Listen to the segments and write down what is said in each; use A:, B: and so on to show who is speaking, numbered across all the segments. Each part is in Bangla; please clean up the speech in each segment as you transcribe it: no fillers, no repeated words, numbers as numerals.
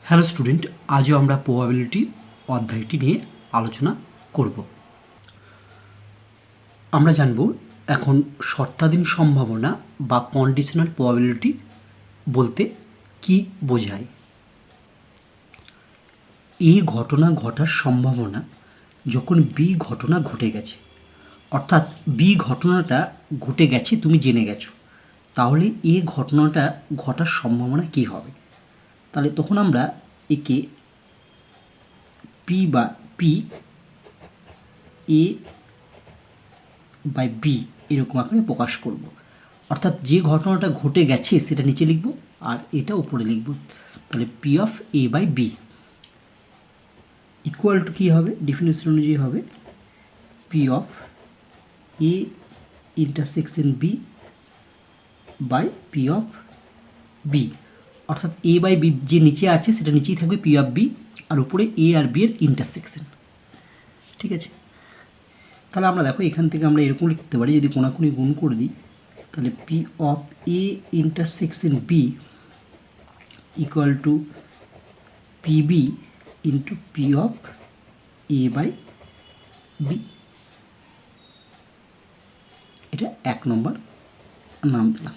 A: হ্যালো স্টুডেন্ট, আজও আমরা প্রবাবিলিটি অধ্যায়টি নিয়ে আলোচনা করব। আমরা জানব এখন শর্তাধীন সম্ভাবনা বা কন্ডিশনাল প্রবাবিলিটি বলতে কি বোঝায়। এ ঘটনা ঘটার সম্ভাবনা যখন বি ঘটনা ঘটে গেছে, অর্থাৎ বি ঘটনাটা ঘটে গেছে, তুমি জেনে গেছো, তাহলে এ ঘটনাটা ঘটার সম্ভাবনা কী হবে। তাহলে তখন আমরা একে পি এ বাই বি এরকম আকারে প্রকাশ করব। অর্থাৎ যে ঘটনাটা ঘটে গেছে সেটা নিচে লিখব আর এটা উপরে লিখব। তাহলে P of A by B equal to কী হবে, ডেফিনেশন অনুযায়ী হবে P of A intersection B by P of B. অর্থাৎ এ বাই বি যে নিচে আছে সেটা নিচেই থাকবে পি অফ বি, আর উপরে এ আর বি এর ইন্টারসেকশন। ঠিক আছে, তাহলে আমরা দেখো এখান থেকে আমরা এরকম লিখতে পারি, যদি কোনাকুনি গুণ করে দিই তাহলে P of A intersection B equal to PB into P of A by B. এটা 1 নম্বর নাম দিলাম।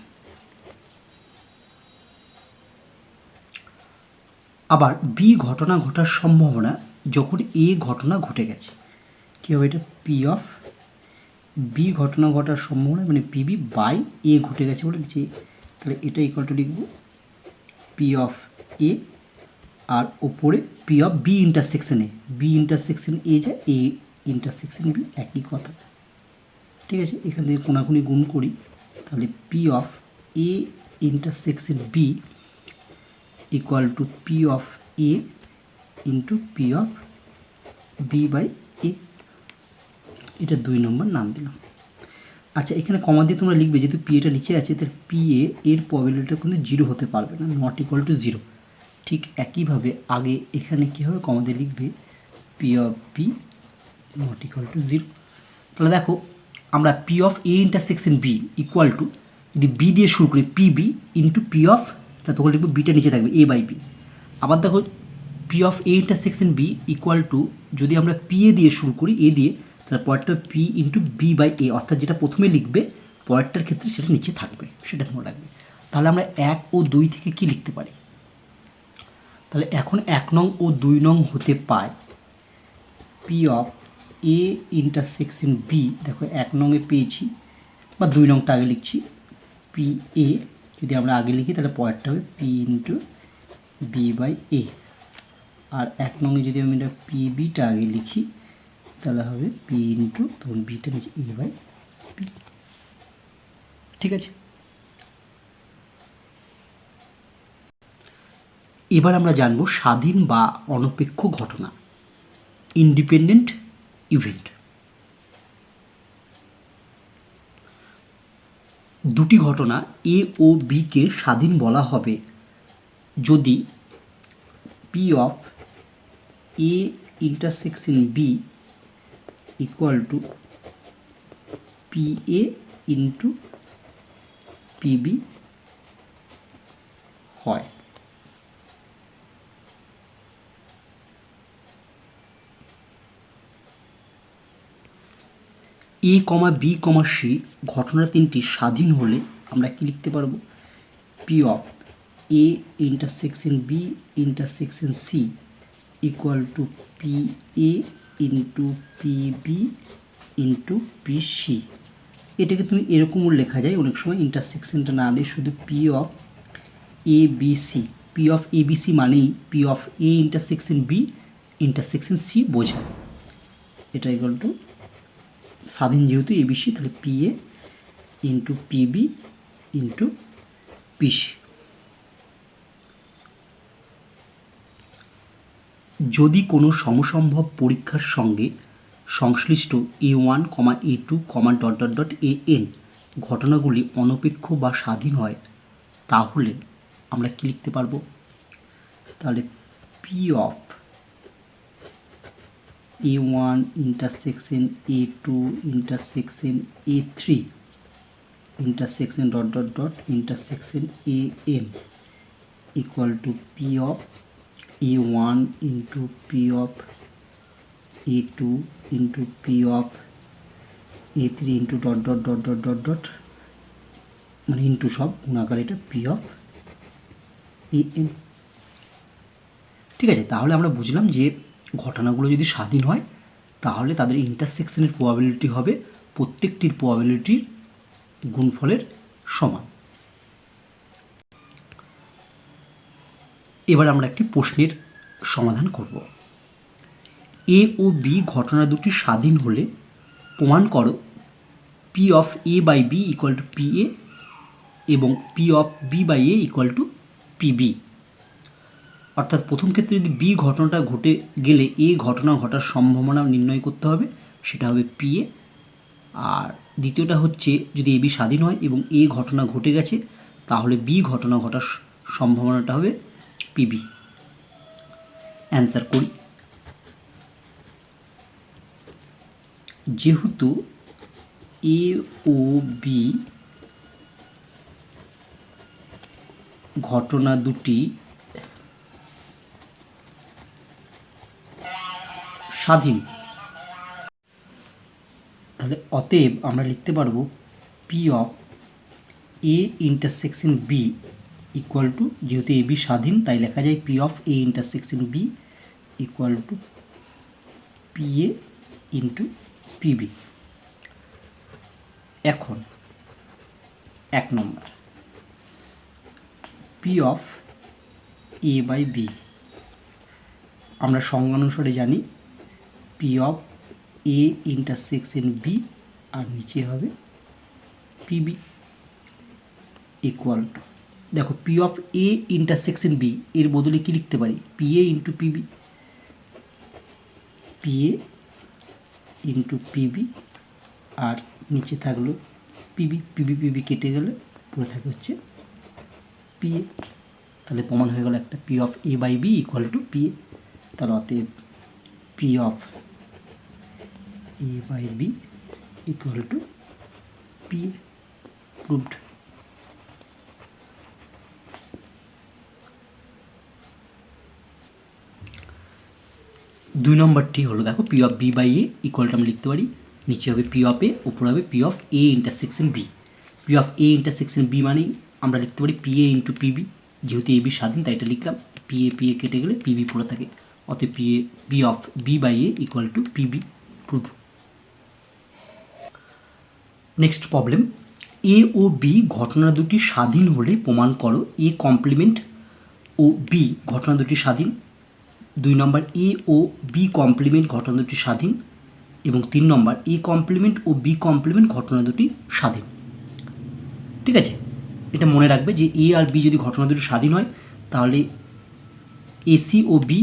A: আবার বি ঘটনা ঘটার সম্ভাবনা যখন এ ঘটনা ঘটে গেছে, কী হবে, এটা পি অফ বি ঘটনা ঘটার সম্ভাবনা মানে পিবি বাই এ ঘটে গেছে বলে লিখছি। তাহলে এটা ইকুয়াল টু লিখব পি অফ এ আর ওপরে P of B intersection A, B intersection A যায় এ ইন্টারসেকশন বি, একই কথা। ঠিক আছে, এখান থেকে কোনাকুনি গুণ করি তাহলে P of A intersection B equal to P of A into P of B by A. এটা 2 নম্বর নাম দিলাম। আচ্ছা, এখানে কমা দিয়ে তোমরা লিখবে যেহেতু পি এটা নিচে আছে, তাহলে পি এর প্রবাবিলিটিটা কিন্তু 0 হতে পারবে না, নট ইকুয়াল টু 0। ঠিক একইভাবে আগে এখানে কী হবে, কমা দিয়ে লিখবে P of B not equal to 0। তাহলে দেখো আমরা P of A intersection B equal to, যদি বি দিয়ে শুরু করি P B into P of, তা তখন লিখবো বিটা নিচে থাকবে এ বাই বি। আবার দেখো P of A intersection B equal to, যদি আমরা পি এ দিয়ে শুরু করি এ দিয়ে, তাহলে পরেরটা পি ইন্টু বি বাই এ, অর্থাৎ যেটা প্রথমে লিখবে পরেরটার ক্ষেত্রে সেটা নিচে থাকবে, সেটা মনে রাখবে। তাহলে আমরা 1 ও 2 থেকে কি লিখতে পারি, তাহলে এখন 1 নং ও 2 নং হতে পায় P of A intersection B. দেখো 1 নংয়ে পেয়েছি বা 2 নংটা আগে লিখছি, পি এ যদি আমরা আগে লিখি তাহলে পরেরটা হবে পি ইন্টু বি বাই এ। আর 1 নংয়ে যদি আমি এটা পি বিটা আগে লিখি তাহলে হবে পি ইন্টু, তখন বিটা নিচে এ বাই বি। ঠিক আছে, এবার আমরা জানবো স্বাধীন বা অনপেক্ষ ঘটনা, ইন্ডিপেন্ডেন্ট ইভেন্ট। দুটি ঘটনা এ ও বিকে স্বাধীন বলা হবে যদি P of A intersection B equal to P A into PB হয়। A comma B comma C ঘটনা তিনটি স্বাধীন হলে আমরা কি লিখতে পারবো, P of A intersection B intersection C equal to P A into P B into P C. এটাকে তুমি এরকমও লেখা যায় অনেক সময়, ইন্টারসেকশনটা না দিয়ে শুধু P of A B C, P of A B C মানেই P of A intersection B intersection C বোঝায়। এটা ইকুয়াল টু স্বাধীন যেহেতু এবিসি, তাহলে P A into PB into PC. যদি কোনো সমসম্ভব পরীক্ষার সঙ্গে সংশ্লিষ্ট A1, A2, A n ঘটনাগুলি অনপেক্ষ বা স্বাধীন হয় তাহলে আমরা কি লিখতে পারবো, তাহলে P of A1 intersection A2 intersection A3 intersection intersection AN equal to P of A1 into P of A2 into P of A3 into dot dot dot dot dot dot মানে ইন্টু সব গুণাকার এটা পি অফ AN। ঠিক আছে, তাহলে আমরা বুঝলাম যে ঘটনাগুলো যদি স্বাধীন হয় তাহলে তাদের ইন্টারসেকশনের প্রবাবিলিটি হবে প্রত্যেকটির প্রবাবিলিটির গুণফলের সমান। এবার আমরা একটি প্রশ্নের সমাধান করব। এ ও বি ঘটনা দুটি স্বাধীন হলে প্রমাণ করো P of A by B equal to P A এবং P of B by A equal to P B. অর্থাৎ প্রথম ক্ষেত্রে যদি বি ঘটনাটা ঘটে গেলে এ ঘটনা ঘটার সম্ভাবনা নির্ণয় করতে হবে, সেটা হবে পি এ। আর দ্বিতীয়টা হচ্ছে যদি এ বি স্বাধীন হয় এবং এ ঘটনা ঘটে গেছে তাহলে বি ঘটনা ঘটার সম্ভাবনাটা হবে পিবি। অ্যান্সার করি। যেহেতু এ ও বি ঘটনা দুটি স্বাধীন, তাহলে অতএব আমরা লিখতে পারবো P of A intersection B equal to, যেহেতু এ বি স্বাধীন তাই লেখা যায় P of A intersection B equal to P A into PB. এখন 1 নম্বর P of A by B আমরা সংজ্ঞানুসারে জানি P of A intersection B আর নিচে হবে পিবি ইকুয়াল টু, দেখো P of A intersection B এর বদলে কি লিখতে পারি P A into PB, P A into PB আর নিচে থাকলো পিবি, পিবি পিবি কেটে গেলে পুরো থাকে হচ্ছে পি এ। তাহলে প্রমাণ হয়ে গেল একটা P of A by B equal to P A. তাহলে অতএব P of A by B equal to P A proved. দুই নম্বরটি হলো দেখো P of B by A ইকুয়ালটা আমি লিখতে পারি, নিচে হবে পি অফ এ, উপরে হবে P of A intersection B. P of A intersection B মানে আমরা লিখতে পারি পি এ ইন্টু পিবি, যেহেতু এ বি স্বাধীন তাই এটা লিখলাম, পি এ কেটে গেলে পিবি পড়ে থাকে, অতএব P of B by A equal to PB prove. Next problem, A ও বি ঘটনা দুটি স্বাধীন হলে প্রমাণ করো এ কমপ্লিমেন্ট ও বি ঘটনা দুটি স্বাধীন। 2 নম্বর এ ও বি কমপ্লিমেন্ট ঘটনা দুটি স্বাধীন এবং 3 নম্বর এ কমপ্লিমেন্ট ও বি কমপ্লিমেন্ট ঘটনা দুটি স্বাধীন। ঠিক আছে, এটা মনে রাখবে যে এ আর বি যদি ঘটনা দুটি স্বাধীন হয় তাহলে এসি ও বি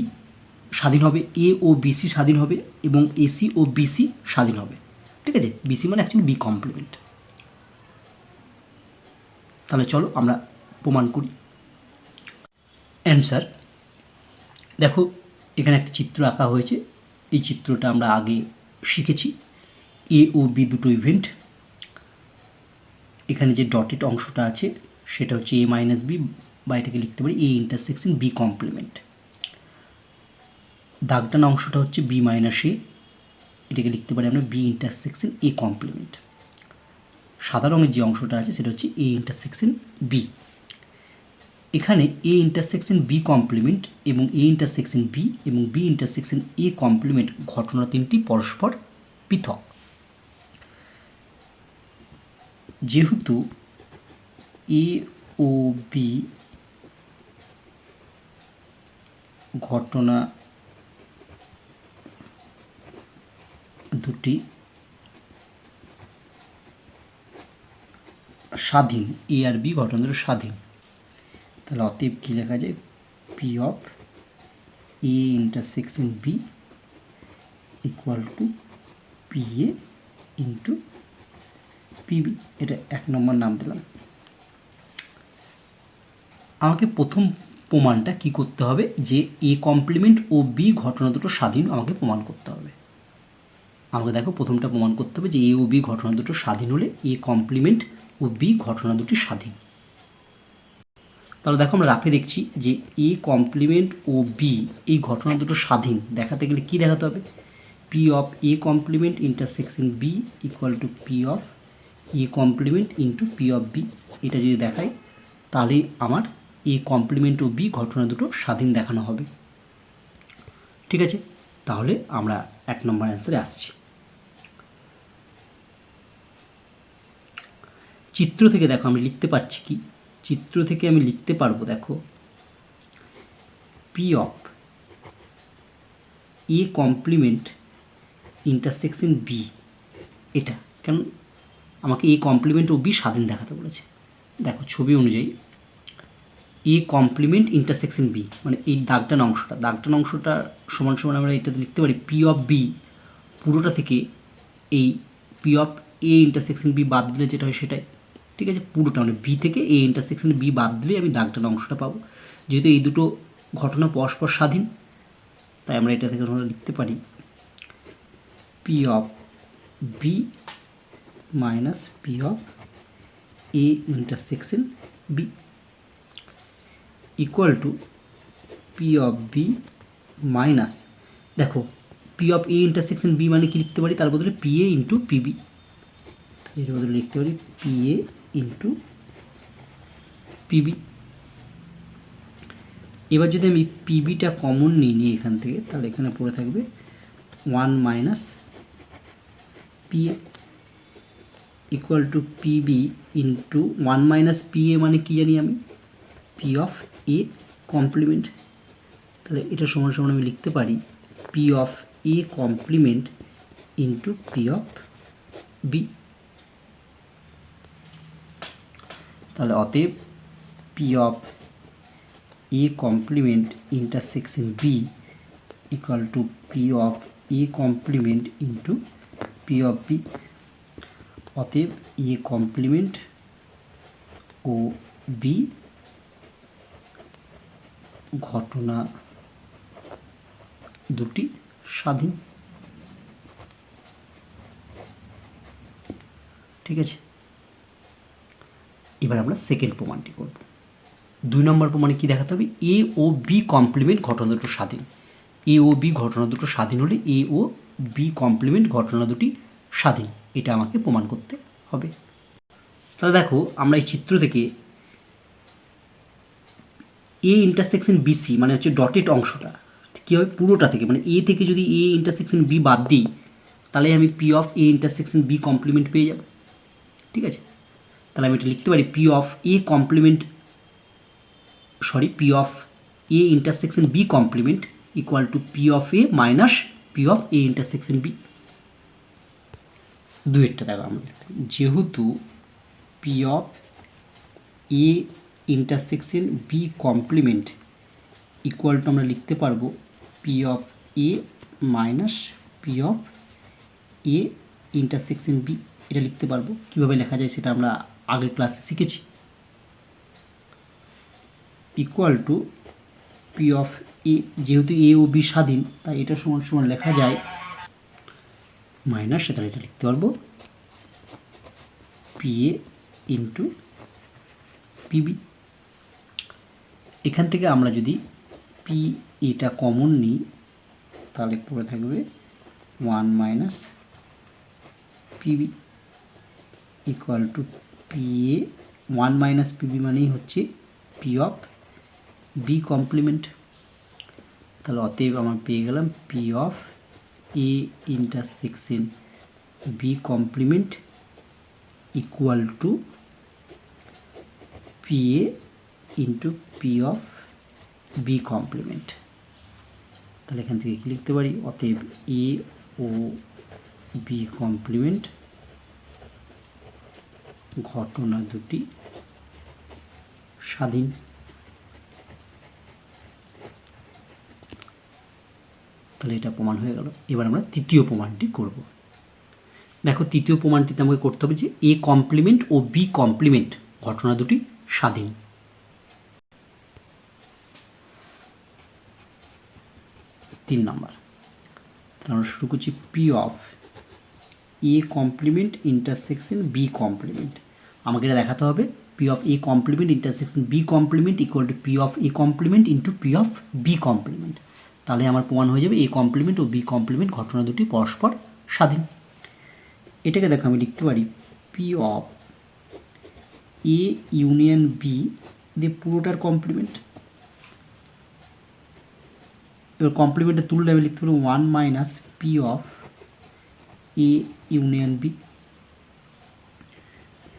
A: স্বাধীন হবে, এ ও বিসি স্বাধীন হবে এবং এসি ও বিসি স্বাধীন হবে। ঠিক আছে, বিসি মানে অ্যাকচুয়ালি বি কমপ্লিমেন্ট। তাহলে চলো আমরা প্রমাণ করি। অ্যান্সার দেখো, এখানে একটা চিত্র আঁকা হয়েছে, এই চিত্রটা আমরা আগে শিখেছি। এ ও বি দুটো ইভেন্ট, এখানে যে ডটেড অংশটা আছে সেটা হচ্ছে এ মাইনাস বি, বা এটাকে লিখতে পারি এ ইন্টারসেকশন বি কমপ্লিমেন্ট। দাগটানা অংশটা হচ্ছে বি মাইনাস এ, এটাকে লিখতে পারি আমরা বি ইন্টারসেকশন এ কমপ্লিমেন্ট। সাদা রঙের যে অংশটা আছে সেটা হচ্ছে এ ইন্টারসেকশন বি। এখানে এ ইন্টারসেকশন বি কমপ্লিমেন্ট এবং এ ইন্টারসেকশন বি এবং বি ইন্টারসেকশন এ কমপ্লিমেন্ট ঘটনা তিনটি পরস্পর পৃথক। যেহেতু এ ও বি ঘটনা দুটি স্বাধীন, এ আর বি ঘটনা দুটি স্বাধীন, তাহলে অতএব কী লেখা যায় P of A intersection B equal to P A into PB. এটা 1 নম্বর নাম দিলাম। আমাকে প্রথম প্রমাণটা কি করতে হবে যে এ কমপ্লিমেন্ট ও বি ঘটনা দুটো স্বাধীন আমাকে প্রমাণ করতে হবে। আমাকে দেখো প্রথমটা প্রমাণ করতে হবে যে এ ও বি ঘটনা দুটো স্বাধীন হলে এ কমপ্লিমেন্ট ও বি ঘটনা দুটি স্বাধীন। তাহলে দেখো আমরা রাফে দেখছি যে এ কমপ্লিমেন্ট ও বি এই ঘটনা দুটো স্বাধীন দেখাতে গেলে কি দেখাতে হবে, P of A complement intersection B equal to P of A complement into P of B. এটা যদি দেখাই তাহলে আমার এ কমপ্লিমেন্ট ও বি ঘটনা দুটো স্বাধীন দেখানো হবে। ঠিক আছে, তাহলে আমরা 1 নম্বর অ্যান্সারে আসছি। চিত্র থেকে দেখো আমি লিখতে পারছি কি, চিত্র থেকে আমি লিখতে পারবো, দেখো P of A complement intersection B, এটা কেন আমাকে এ কমপ্লিমেন্ট ও বি স্বাধীন দেখাতে বলেছে। দেখো ছবি অনুযায়ী এ কমপ্লিমেন্ট ইন্টারসেকশন বি মানে এই দাগটান অংশটা সমান সমান আমরা এটাতে লিখতে পারি পি অফ বি পুরোটা থেকে এই P of A intersection B বাদ দিলে যেটা হয় সেটাই। ঠিক আছে, পুরোটা মানে বি থেকে এ ইন্টারসেকশন বি বাদ দিলে আমি দাগটান অংশটা পাবো। যেহেতু এই দুটো ঘটনা পরস্পর স্বাধীন তাই আমরা এটা থেকে আমরা লিখতে পারি P of B minus P of A intersection B equal to P of B minus, দেখো P of A intersection B মানে কি লিখতে পারি, তার বদলে পি এ ইন্টু পিবি, এর বদলে লিখতে পারি পি এ ইন্টু পিবি। এবার যদি আমি পিবিটা কমন নিই এখান থেকে তাহলে এখানে পড়ে থাকবে 1 minus P A equal to PB into 1 minus P এ মানে কি জানি আমি, পি অফ এ কমপ্লিমেন্ট। তাহলে এটা সমান সমান আমি লিখতে পারি P of A complement into P of B. তাহলে অতএব P of A complement intersection B equal to P of A complement into P of B. অতএব এ কমপ্লিমেন্ট ও বি ঘটনা দুটি স্বাধীন। ঠিক আছে, এবার আমরা সেকেন্ড প্রমাণটি করব। 2 নম্বর প্রমাণে কি দেখাতে হবে, এ ও বি কমপ্লিমেন্ট ঘটনা দুটো স্বাধীন। এ ও বি ঘটনা দুটো স্বাধীন হলে এ ও বি কমপ্লিমেন্ট ঘটনা দুটি স্বাধীন, এটা আমাকে প্রমাণ করতে হবে। তাহলে দেখো আমরা এই চিত্র থেকে এ ইন্টারসেকশন বিসি মানে হচ্ছে ডটেড অংশটা কী হবে, পুরোটা থেকে মানে এ থেকে যদি এ ইন্টারসেকশন বি বাদ দিই তাহলে আমি P of A intersection B complement পেয়ে যাব। ঠিক আছে, তাহলে আমি এটা লিখতে পারি P of A complement P of A intersection B complement equal to P of A minus P of A intersection B. দুয়েরটা দেখো আমরা যেহেতু P of A intersection B complement equal to আমরা লিখতে পারবো P of A minus P of A intersection B, এটা লিখতে পারবো। কীভাবে লেখা যায় সেটা আমরা আগের ক্লাসে শিখেছি। ইকুয়াল টু পি অফ এ, যেহেতু এ ও বি স্বাধীন তাই এটা সমান সমান লেখা যায় মাইনাস, সেটা এটা লিখতে পারবো পি এ ইন্টু পিবি। এখান থেকে আমরা যদি পি এটা কমন নিই তাহলে পড়ে থাকবে 1 minus PB equal to P A 1 minus PB মানেই হচ্ছে পি অফ বি কমপ্লিমেন্ট। তাহলে অতএব আমরা পেয়ে গেলাম P of A intersection B complement equal to P A into P of B complement. তাহলে এখান থেকে কি লিখতে পারি, অতএব এ ও বি কমপ্লিমেন্ট ঘটনা দুটি স্বাধীন। তাহলে এটা প্রমাণ হয়ে গেল। এবার আমরা তৃতীয় প্রমাণটি করব। দেখো তৃতীয় প্রমাণটিতে আমাকে করতে হবে যে এ কমপ্লিমেন্ট ও বি কমপ্লিমেন্ট ঘটনা দুটি স্বাধীন। 3 নম্বর, তাহলে আমরা শুরু করছি P of A complement intersection B complement. আমাকে এটা দেখাতে হবে P of A complement intersection B complement equal to P of A complement into P of B complement. তাহলে আমার প্রমাণ হয়ে যাবে এ কমপ্লিমেন্ট ও বি কমপ্লিমেন্ট ঘটনা দুটি পরস্পর স্বাধীন। এটাকে দেখো আমি লিখতে পারি P of A union B দিয়ে পুরোটার কমপ্লিমেন্ট। এবার কমপ্লিমেন্টের তুললে আমি লিখতে পারি 1 minus P of A union B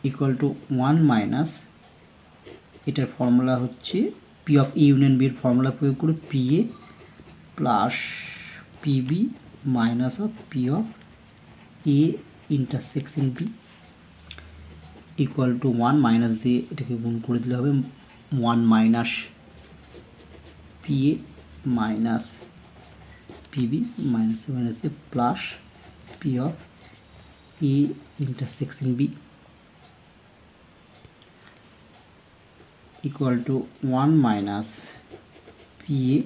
A: equal to 1 minus, এটার ফর্মুলা হচ্ছে P of A union B এর ফর্মুলা প্রয়োগ করে P A plus PB minus of P of A intersection B equal to 1 minus দিয়ে এটাকে গুণ করে দিলে হবে 1 minus P A minus PB minus মাইনাসে plus P of A intersection B equal to 1 minus P A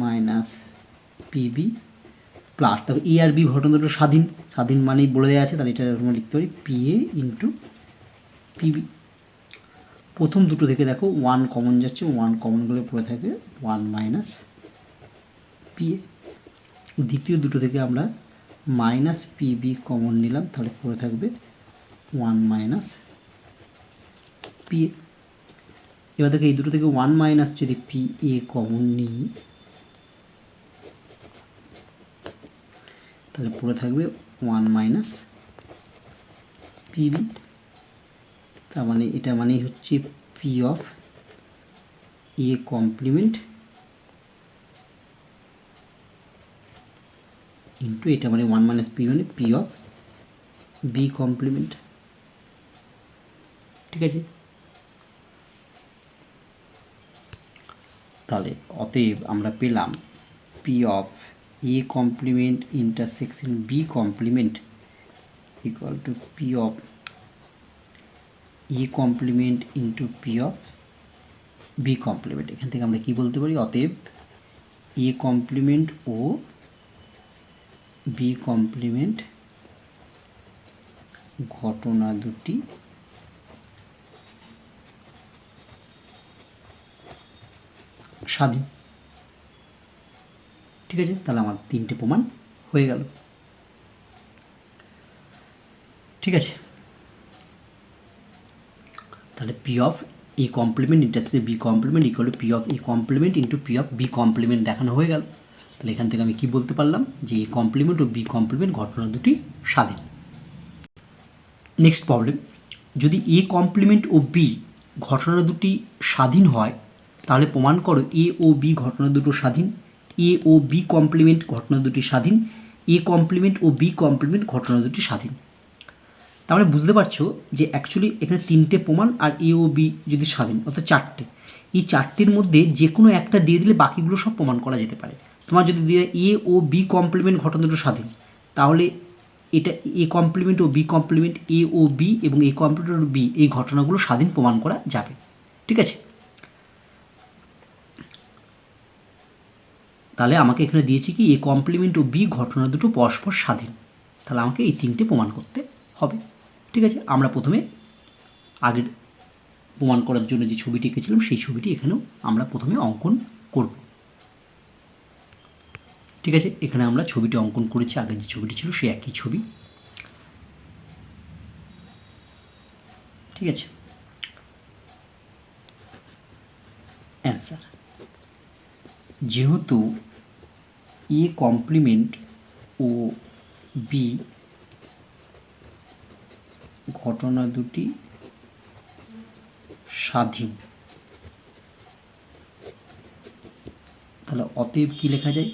A: minus PB plus, তবে এ আর বি ঘটনা দুটো স্বাধীন, স্বাধীন মানেই বলে দেওয়া আছে, তাহলে এটা আমরা লিখতে পারি পি এ ইন্টু পিবি। প্রথম দুটো থেকে দেখো 1 কমন যাচ্ছে, 1 কমন গেলে পড়ে থাকে 1 মাইনাস পি এ। দ্বিতীয় দুটো থেকে আমরা মাইনাস পিবি কমন নিলাম, তাহলে পড়ে থাকবে 1 মাইনাস পি এ। এবার দেখো এই দুটো থেকে 1 মাইনাস যদি পি এ কমন নিই তাহলে পড়ে থাকবে 1 মাইনাস পিবি। তার মানে এটা মানেই হচ্ছে P of A complement into এটা মানে 1 মাইনাস পি মানে পি অফ বি কমপ্লিমেন্ট। ঠিক আছে, তাহলে অতএব আমরা পেলাম P of A complement intersection B complement equal to P of A complement into P of B complement. এখান থেকে আমরা কি বলতে পারি, অতএব এ কমপ্লিমেন্ট ও বি কমপ্লিমেন্ট ঘটনা দুটি স্বাধীন। ঠিক আছে, তাহলে আমার 3টে প্রমাণ হয়ে গেল। ঠিক আছে, তাহলে P of A complement intersection B complement equal to P of A complement into P of B complement দেখানো হয়ে গেল। তাহলে এখান থেকে আমি কি বলতে পারলাম যে এ কমপ্লিমেন্ট ও বি কমপ্লিমেন্ট ঘটনা দুটি স্বাধীন। নেক্সট প্রবলেম, যদি এ কমপ্লিমেন্ট ও বি ঘটনা দুটি স্বাধীন হয় তাহলে প্রমাণ করো এ ও বি ঘটনা দুটো স্বাধীন। এ ও বি কমপ্লিমেন্ট ঘটনা দুটি স্বাধীন, এ কমপ্লিমেন্ট ও বি কমপ্লিমেন্ট ঘটনা দুটি স্বাধীন। তাহলে বুঝতে পারছো যে অ্যাকচুয়ালি এখানে 3টে প্রমাণ আর এ ও বি যদি স্বাধীন অর্থাৎ 4টে, এই 4টের মধ্যে যে কোনো একটা দিয়ে দিলে বাকিগুলো সব প্রমাণ করা যেতে পারে। তোমার যদি দিয়ে এ ও বি কমপ্লিমেন্ট ঘটনা দুটো স্বাধীন, তাহলে এটা এ কমপ্লিমেন্ট ও বি কমপ্লিমেন্ট এ ও বি এবং এ কমপ্লিমেন্ট ও বি এই ঘটনাগুলো স্বাধীন প্রমাণ করা যাবে। ঠিক আছে, তাহলে আমাকে এখানে দিয়েছে কি এ কমপ্লিমেন্ট ও বি ঘটনা দুটো পরস্পর স্বাধীন, তাহলে আমাকে এই 3টে প্রমাণ করতে হবে। ঠিক আছে, আমরা প্রথমে আগের প্রমাণ করার জন্য যে ছবিটি এঁকেছিলাম সেই ছবিটি এখানেও আমরা প্রথমে অঙ্কন করব। ঠিক আছে, এখানে আমরা ছবিটি অঙ্কন করেছি, আগের যে ছবিটি ছিল সেই একই ছবি। ঠিক আছে, অ্যান্সার, যেহেতু এ কমপ্লিমেন্ট ও বি ঘটনা দুটি স্বাধীন, তাহলে অতএব কি লেখা যায়,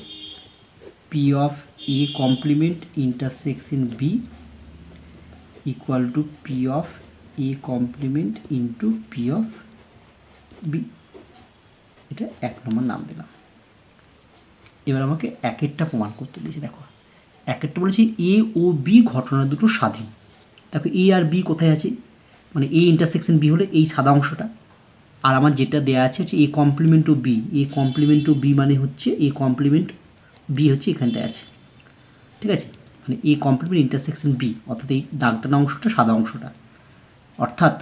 A: P of A complement intersection B equal to P of A complement into P of B. এটা 1 নম্বর নাম দিলাম। এবার আমাকে একেরটা প্রমাণ করতে দিয়েছে। দেখো একেরটা বলেছি এ ও বি ঘটনা দুটো স্বাধীন। দেখো এ আর বি কোথায় আছে, মানে এ ইন্টারসেকশন বি হলে এই সাদা অংশটা, আর আমার যেটা দেওয়া আছে হচ্ছে এ কমপ্লিমেন্ট ও বি। এ কমপ্লিমেন্ট ও বি মানে হচ্ছে এ কমপ্লিমেন্ট বি হচ্ছে এখানটায় আছে। ঠিক আছে, মানে এ কমপ্লিমেন্ট ইন্টারসেকশন বি অর্থাৎ এই দাগ টানা অংশটা সাদা অংশটা, অর্থাৎ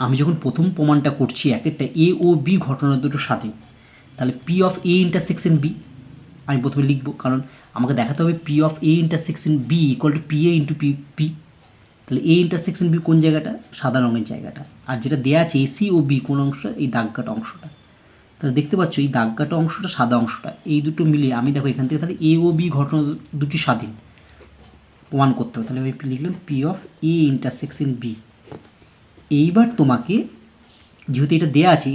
A: আমি যখন প্রথম প্রমাণটা করছি এক একটা এ ও বি ঘটনা দুটো স্বাধীন, তাহলে P of A intersection B আমি প্রথমে লিখব, কারণ আমাকে দেখাতে হবে P of A intersection B equal to P A into P P. তাহলে এ ইন্টারসেকশন বি কোন জায়গাটা? সাদা রঙের জায়গাটা। আর যেটা দেওয়া আছে এসি ও বি কোন অংশটা? এই দাগকাটা অংশটা। তাহলে দেখতে পাচ্ছ এই দাগকাটা অংশটা, সাদা অংশটা, এই দুটো মিলিয়ে আমি দেখো এখান থেকে তাহলে এ ও বি ঘটনা দুটি স্বাধীন প্রমাণ করতে হবে। তাহলে আমি লিখলাম P of A intersection B. এইবার তোমাকে যেহেতু এটা দেওয়া আছে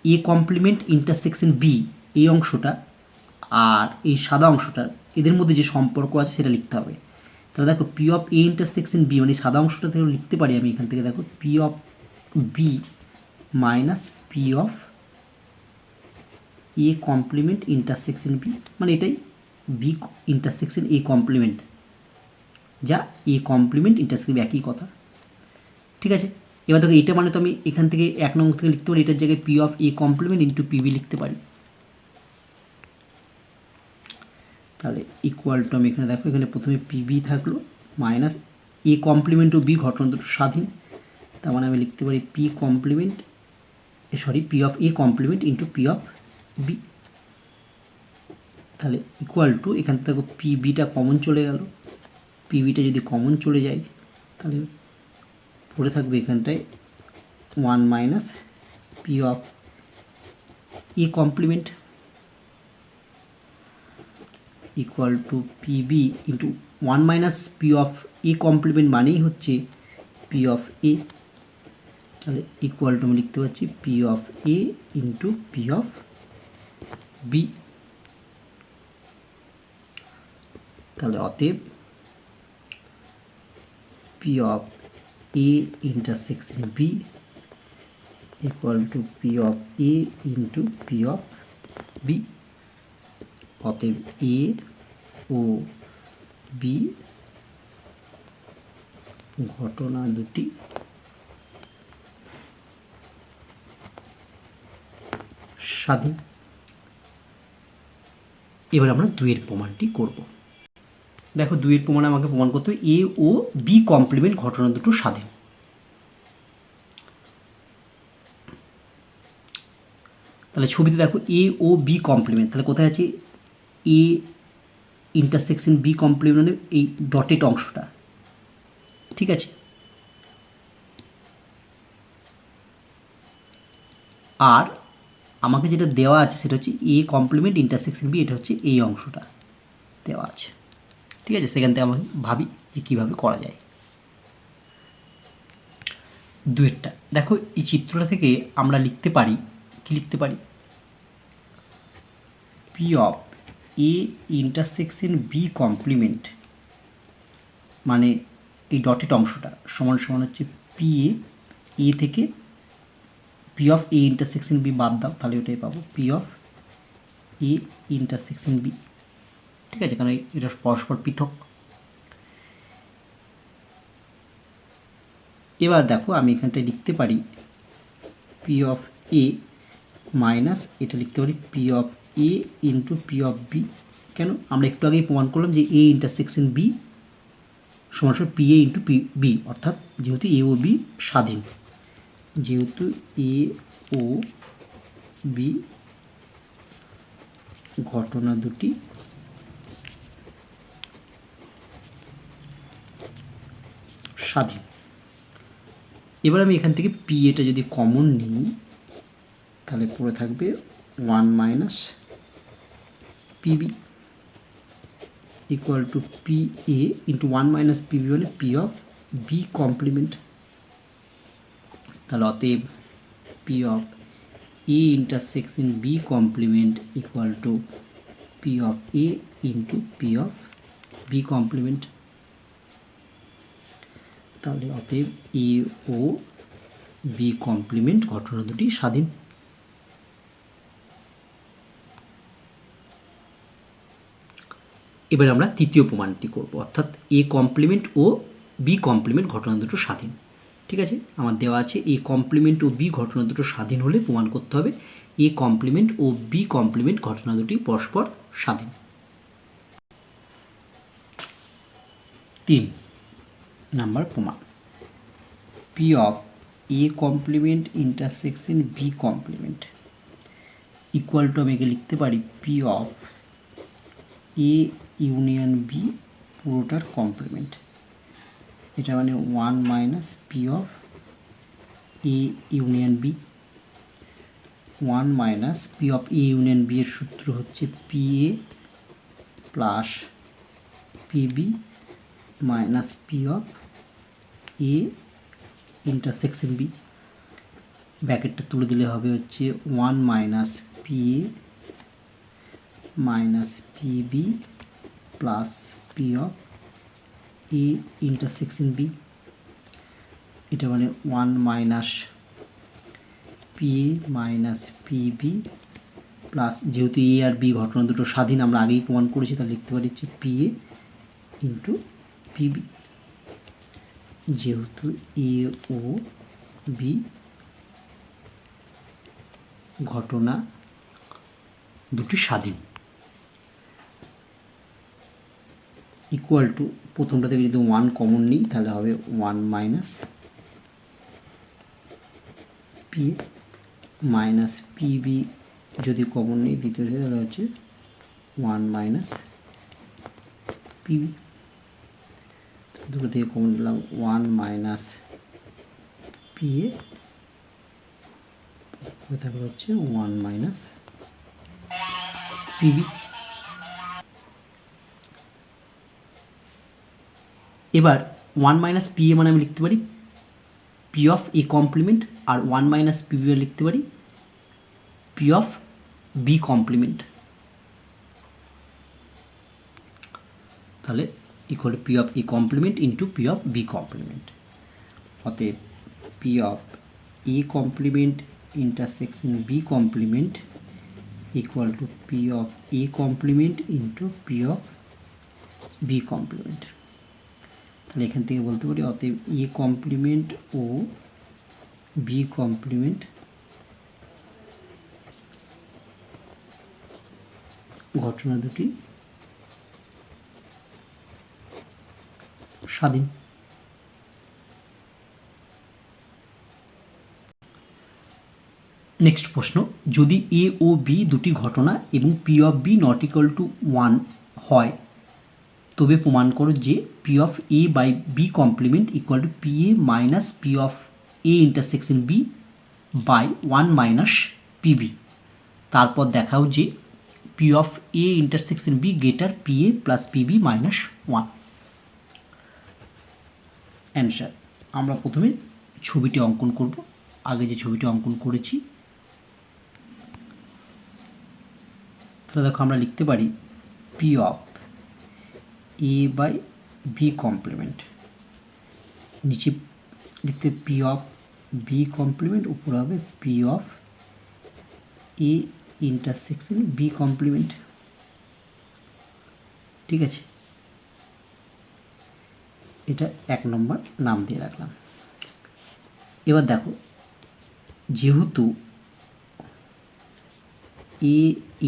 A: এ কমপ্লিমেন্ট ইন্টারসেকশন বি, এই অংশটা আর এই সাদা অংশটা এদের মধ্যে যে সম্পর্ক আছে সেটা লিখতে হবে। তাহলে দেখো P of A intersection B মানে সাদা অংশটা থেকে লিখতে পারি আমি এখান থেকে, দেখো P of B minus P of A complement intersection B, মানে এটাই বি ইন্টারসেকশন এ কমপ্লিমেন্ট, যা এ কমপ্লিমেন্ট ইন্টারসেকশন একই কথা। ঠিক আছে, এবার দেখো এটা মানে তো আমি এখান থেকে 1 নং থেকে লিখতে পারি, এটার জায়গায় P of A complement into PB লিখতে পারি। তাহলে ইকুয়াল টু আমি এখানে দেখো এখানে প্রথমে পিবি থাকলো মাইনাস এ কমপ্লিমেন্ট ও বি ঘটনা দুটো স্বাধীন, তার মানে আমি লিখতে পারি P complement P of A complement into P of B. তাহলে ইকুয়াল টু এখান থেকে দেখো পিবিটা কমন চলে গেল, পিবিটা যদি কমন চলে যায় তাহলে পড়ে থাকবে এখানটায় 1 minus P of A complement equal to PB into 1 minus P of A complement মানেই হচ্ছে পি অফ এ। তাহলে ইকুয়াল টু আমি লিখতে পারছি P of A into P of B. তাহলে অতএব P of A intersection B equal to P of A into P of B. অতএব এ ও বি ঘটনা দুটি স্বাধীন। এবার আমরা দুইয়ের প্রমাণটি করব। দেখো দুইয়ের প্রমাণে আমাকে প্রমাণ করতে হবে এ ও বি কমপ্লিমেন্ট ঘটনা দুটো স্বাধীন। তাহলে ছবিতে দেখো এ ও বি কমপ্লিমেন্ট, তাহলে কোথায় আছে এ ইন্টারসেকশন বি কমপ্লিমেন্ট, এই ডটেড অংশটা। ঠিক আছে, আর আমাকে যেটা দেওয়া আছে সেটা হচ্ছে এ কমপ্লিমেন্ট ইন্টারসেকশন বি, এটা হচ্ছে এই অংশটা দেওয়া আছে। ঠিক আছে, সেখান থেকে আমাকে ভাবি যে কীভাবে করা যায়। দুয়েরটা দেখো এই চিত্রটা থেকে আমরা লিখতে পারি, কি লিখতে পারি? P of A intersection B complement মানে এই ডটেড অংশটা সমান সমান হচ্ছে পি এ থেকে P of A intersection B বাদ দাও, তাহলে ওটাই পাবো P of A intersection B. ঠিক আছে, কারণ এটা পরস্পর পৃথক। এবার দেখো আমি এখানটায় লিখতে পারি পি অফ এ মাইনাস এটা লিখতে পারি P of A into P of B. কেন? আমরা একটু আগেই প্রমাণ করলাম যে এ ইন্টারসেকশন বি সমান সমান P A into P B, অর্থাৎ যেহেতু এ ও বি স্বাধীন, যেহেতু এ ও বি ঘটনা দুটি স্বাধীন। এবার আমি এখান থেকে পি এটা যদি কমন নিই তাহলে পড়ে থাকবে 1 minus PB equal to P A into 1 minus PB মানে পি অফ বি কমপ্লিমেন্ট। তাহলে অতএব P of A intersection B complement equal to P of A into P of B complement. তাহলে অতএব এ ও বি কমপ্লিমেন্ট ঘটনা দুটি স্বাধীন। এবার আমরা তৃতীয় প্রমাণটি করব, অর্থাৎ এ কমপ্লিমেন্ট ও বি কমপ্লিমেন্ট ঘটনা দুটো স্বাধীন। ঠিক আছে, আমার দেওয়া আছে এ কমপ্লিমেন্ট ও বি ঘটনা দুটো স্বাধীন হলে প্রমাণ করতে হবে এ কমপ্লিমেন্ট ও বি কমপ্লিমেন্ট ঘটনা দুটি পরস্পর স্বাধীন। 3 নাম্বার প্রমাণ P of A complement intersection B complement equal to আমি একে লিখতে পারি P of A union B পুরোটার কমপ্লিমেন্ট। এটা মানে 1 minus P of A union B. 1 minus P of A union B এর সূত্র হচ্ছে P A plus PB minus P of A intersection B. ব্র্যাকেটটা তুলে দিলে হবে হচ্ছে 1 minus P A minus PB plus P of A intersection B. এটা মানে 1 minus P A minus PB plus, যেহেতু এ আর বি ঘটনা দুটো স্বাধীন আমরা আগেই প্রমাণ করেছি, তাহলে লিখতে পারি হচ্ছে পি এ ইন্টু পিবি। যেহেতু এ ও বি ঘটনা দুটি স্বাধীন, ইকুয়াল টু প্রথমটা থেকে যদি 1 কমন নিই তাহলে হবে 1 মাইনাস পি মাইনাস পিবি, যদি কমন নিই দ্বিতীয় তাহলে হচ্ছে 1 মাইনাস পিবি। দুটো থেকে কমন নিলাম 1 মাইনাস পি এ, তারপর হচ্ছে 1 মাইনাস পিবি। এবার 1 মাইনাস পি এ মানে আমি লিখতে পারি পি অফ এ কমপ্লিমেন্ট, আর 1 মাইনাস পিবি লিখতে পারি পি অফ বি কমপ্লিমেন্ট। তাহলে equal to P of A complement into P of B complement. অতএব P of A complement intersection B complement equal to P of A complement into P of B complement. তাহলে এখান থেকে বলতে পারি অতএব এ কমপ্লিমেন্ট ও বি কমপ্লিমেন্ট ঘটনা দুটি স্বাধীন। নেক্সট প্রশ্ন, যদি এ ও বি দুটি ঘটনা এবং P of B not equal to 1 হয় তবে প্রমাণ করো যে P of A by B complement equal to P A minus P of A intersection B by 1 minus P B. তারপর দেখাও যে P of A intersection B greater P A plus PB minus 1। Answer, আমরা প্রথমে ছবিটি অঙ্কন করব। আগে যে ছবিটি অঙ্কন করেছি, তাহলে দেখো আমরা লিখতে পারি P of A by B complement, নিচে লিখতে পি অফ বি কমপ্লিমেন্ট, উপরে হবে P of A intersection B complement. ঠিক আছে, এটা 1 নম্বর নাম দিয়ে রাখলাম। এবার দেখো, যেহেতু A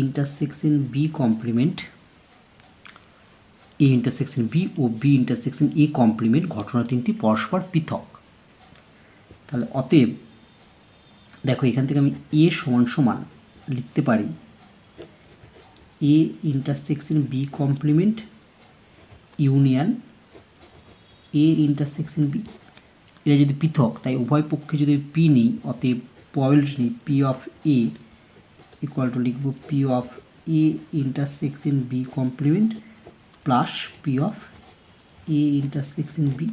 A: intersection B complement, A intersection B ও বি ইন্টারসেকশন এ কমপ্লিমেন্ট ঘটনা তিনটি পরস্পর পৃথক, তাহলে অতএব দেখো এখান থেকে আমি এ সমান সমান লিখতে পারি A intersection B complement union A intersection B. এটা যদি পৃথক, তাই উভয় পক্ষে যদি পি নিই, অতএব প্রবাবিলিটি নিই P of A equal to লিখব P of A intersection B complement plus P of A intersection B.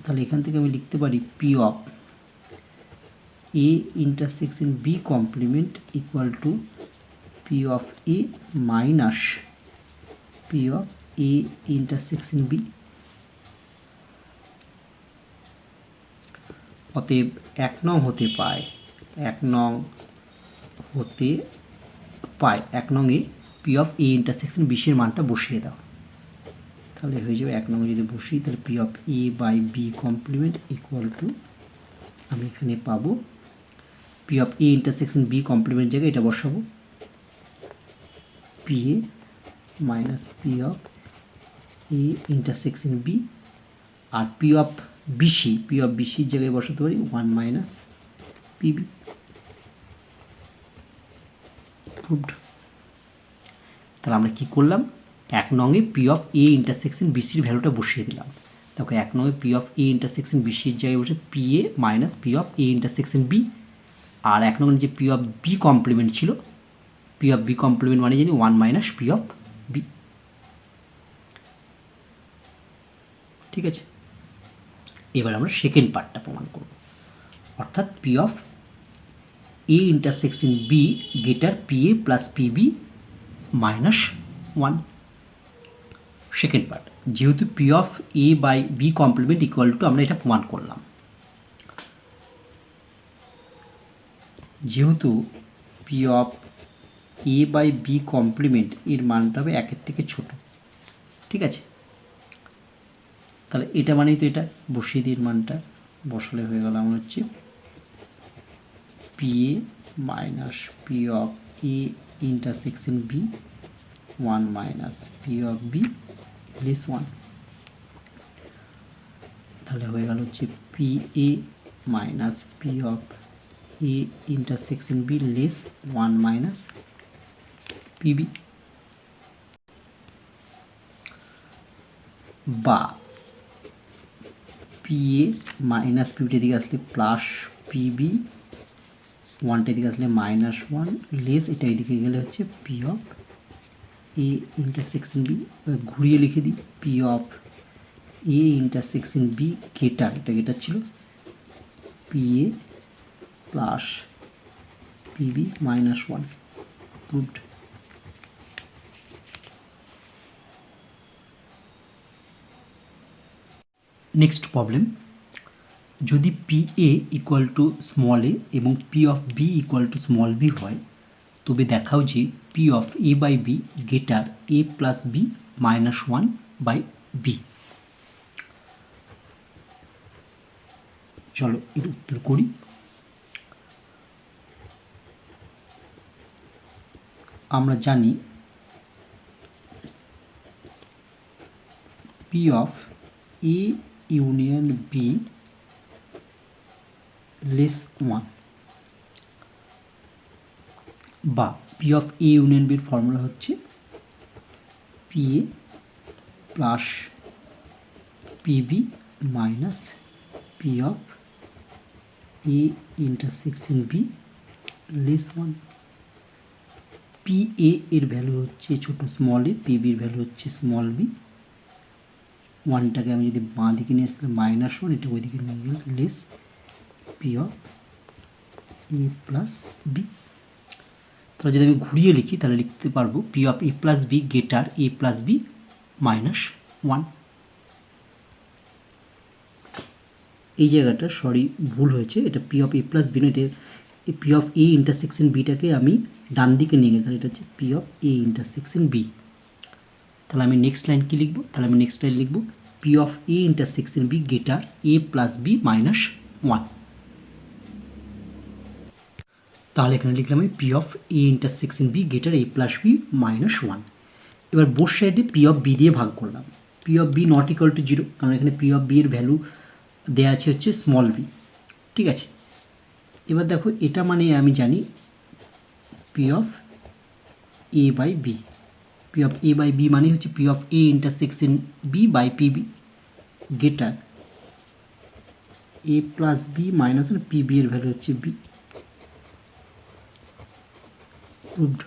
A: তাহলে এখান থেকে আমি লিখতে পারি P of A intersection B complement equal to P of A minus P of A intersection B. অতএব 1 নং হতে পায় 1 নং এ পি অফ এ ইন্টারসেকশন বিশের মানটা বসিয়ে দাও, তাহলে হয়ে যাবে 1 নং যদি বসি তাহলে P of A by B complement equal to, আমি এখানে পাবো P of A intersection B complement জায়গায় এটা বসাবো P A minus P of A intersection B, আর P of BC, P of বিসির জায়গায় বসাতে পারি 1 মাইনাস পিবি। প্রুভড। তাহলে আমরা কি করলাম, 1 নংয়ে পি অফ এ ইন্টারসেকশন বিসির ভ্যালুটা বসিয়ে দিলাম। দেখো 1 নংয়ে পি অফ এ ইন্টারসেকশন বিসির জায়গায় বসে P A minus P of A intersection B, আর 1 নংয়ের যে পি অফ বি কমপ্লিমেন্ট ছিল, পি অফ বি কমপ্লিমেন্ট মানে জানি 1 মাইনাস পি অফ বি। ঠিক আছে, এবার আমরা সেকেন্ড পার্টটা প্রমাণ করব, অর্থাৎ P of A intersection B greater P A plus PB minus 1। Second part, যেহেতু P of A by B complement equal to, আমরা এটা প্রমাণ করলাম, যেহেতু P of A by B complement এর মানটা হবে 1-এর থেকে ছোট। ঠিক আছে, তাহলে এটা মানেই তো এটা বসিয়ে দিয়ে মানটা বসালে হয়ে গেল আমার হচ্ছে P A minus P of A intersection B 1 minus P of B less 1। তাহলে হয়ে গেল হচ্ছে P A minus P of A intersection B less 1 minus P B, বা পি এ মাইনাস পিবিটা দিকে আসলে প্লাস পিবি, 1টা দিকে আসলে মাইনাস 1 লেস, এটা এদিকে গেলে হচ্ছে P of A intersection B. ঘুরিয়ে লিখে দিই, P of A intersection B greater, এটা গেটার ছিল, P A plus PB minus 1। Proved. Next problem, যদি P A equal to small A এবং P of B equal to small B হয়, তবে দেখাও যে P of A by B greater A plus B minus 1 by B. চলো এর উত্তর করি। আমরা জানি P of A union B less 1, বা পি অফ এ ইউনিয়ন বির ফর্মুলা হচ্ছে P A plus PB minus P of A intersection B less 1। P A এর ভ্যালু হচ্ছে ছোট স্মল এ, পিবির ভ্যালু হচ্ছে স্মল বি। 1টাকে আমি যদি বাঁ দিকে নিয়ে আসলে মাইনাস 1, এটা ওই দিকে নিয়ে গেলে less P of A plus B. তাহলে যদি আমি ঘুরিয়ে লিখি তাহলে লিখতে পারবো P of A plus B greater A plus B minus 1। এই জায়গাটা সরি ভুল হয়েছে, এটা P of A plus B না, এটা পি অফ এ ইন্টারসেকশন বিটাকে আমি ডান দিকে নিয়ে গেছি, তাহলে এটা হচ্ছে P of A intersection B. তাহলে আমি নেক্সট লাইন কি লিখবো, তাহলে আমি নেক্সট লাইন লিখবো P of A intersection B greater A plus B minus 1। তাহলে এখানে লিখলাম আমি P of A intersection B greater A plus B minus 1। এবার বোথ সাইডে পি অফ বি দিয়ে ভাগ করলাম, P of B not equal to 0, কারণ এখানে পি অফ বি এর ভ্যালু দেওয়া আছে হচ্ছে স্মল বি। ঠিক আছে, এবার দেখো এটা মানে আমি জানি P of A by B, P of A by B মানে হচ্ছে P of A intersection B by PB greater A plus B minus PB এর ভ্যালু হচ্ছে বি। প্রুভড,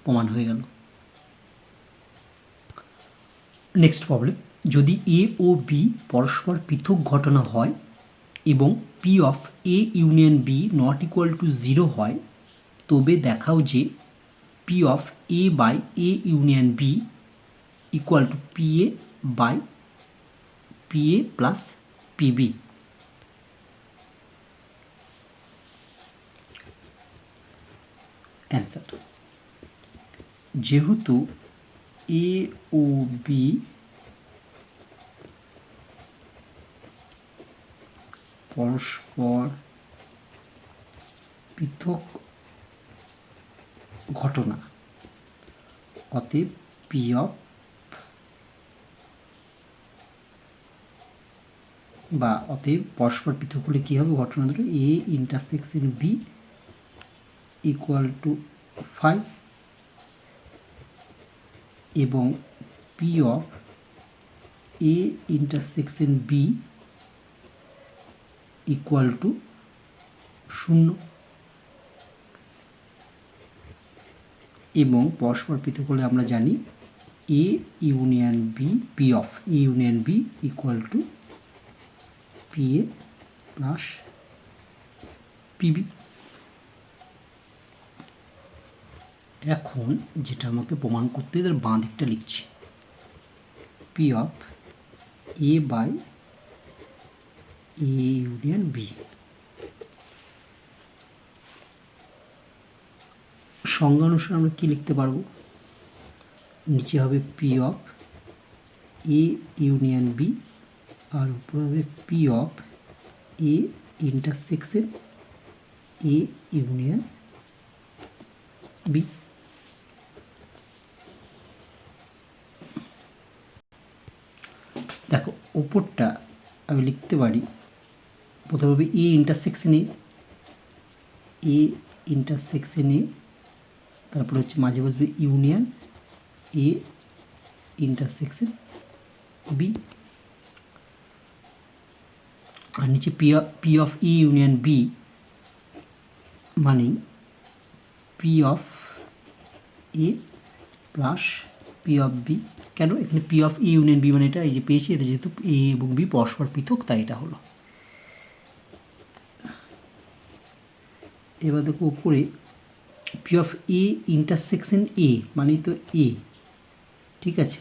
A: প্রমাণ হয়ে গেল। নেক্সট প্রবলেম, যদি এ ও বি পরস্পর পৃথক ঘটনা হয় এবং P of A union B not equal to 0 হয়, তবে দেখাও যে P of A by A union B equal to P A by P A plus P B. Answer, যেহেতু এ ও বি পরস্পর পৃথক ঘটনা, অতএব পি অফ বা অতএব পরস্পর পৃথক হলে কী হবে ঘটনা দুটো A intersection B equal to 5 এবং P of A intersection B equal to 0 এবং পরস্পর পৃথক হলে আমরা জানি A union B P of A union B equal to P A plus PB. এখন যেটা আমাকে প্রমাণ করতে এদের বাঁ দিকটা লিখছি P of A by A union B. সংজ্ঞা অনুসারে আমরা কী লিখতে পারবো, নিচে হবে P of A union B আর উপরে হবে P of A intersection A union B. দেখো ওপরটা আমি লিখতে পারি প্রথমে হবে এ ইন্টারসেকশন এ ইন্টারসেকশন এ, তারপরে হচ্ছে মাঝে বসবে ইউনিয়ন এ ইন্টারসেকশন বি আর নিচে P of E union B মানে P of A plus P of B. কেন এখানে P of E union B মানে এটা এই যে পেয়েছি, এটা যেহেতু এ এবং বি পরস্পর পৃথক তাই এটা হলো। এবার দেখো উপরে পি অফ এ ইন্টারসেকশন এ মানে তো এ, ঠিক আছে,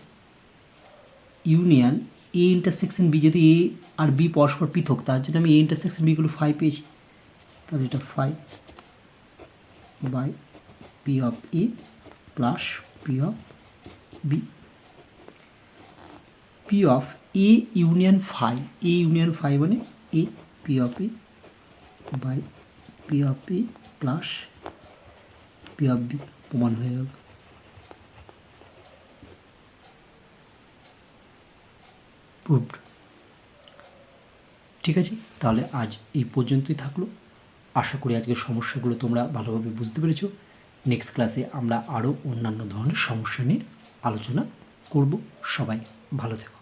A: ইউনিয়ন এ ইন্টারসেকশন বি, যেহেতু এ আর বি পরস্পর পৃথক তার জন্য আমি এ ইন্টারসেকশন বিগুলো 5 পেয়েছি, তাহলে এটা 5 by P of A plus P of B. P of A union 5 A union 5 মানে A P of A by P of A plus P of B প্রমাণ হয়ে গেল। প্রুভড। ঠিক আছে, তাহলে আজ এই পর্যন্তই থাকলো। আশা করি আজকের সমস্যাগুলো তোমরা ভালোভাবে বুঝতে পেরেছো। নেক্সট ক্লাসে আমরা আরও অন্যান্য ধরনের সমস্যা নিয়ে আলোচনা করব। সবাই ভালো থেকো।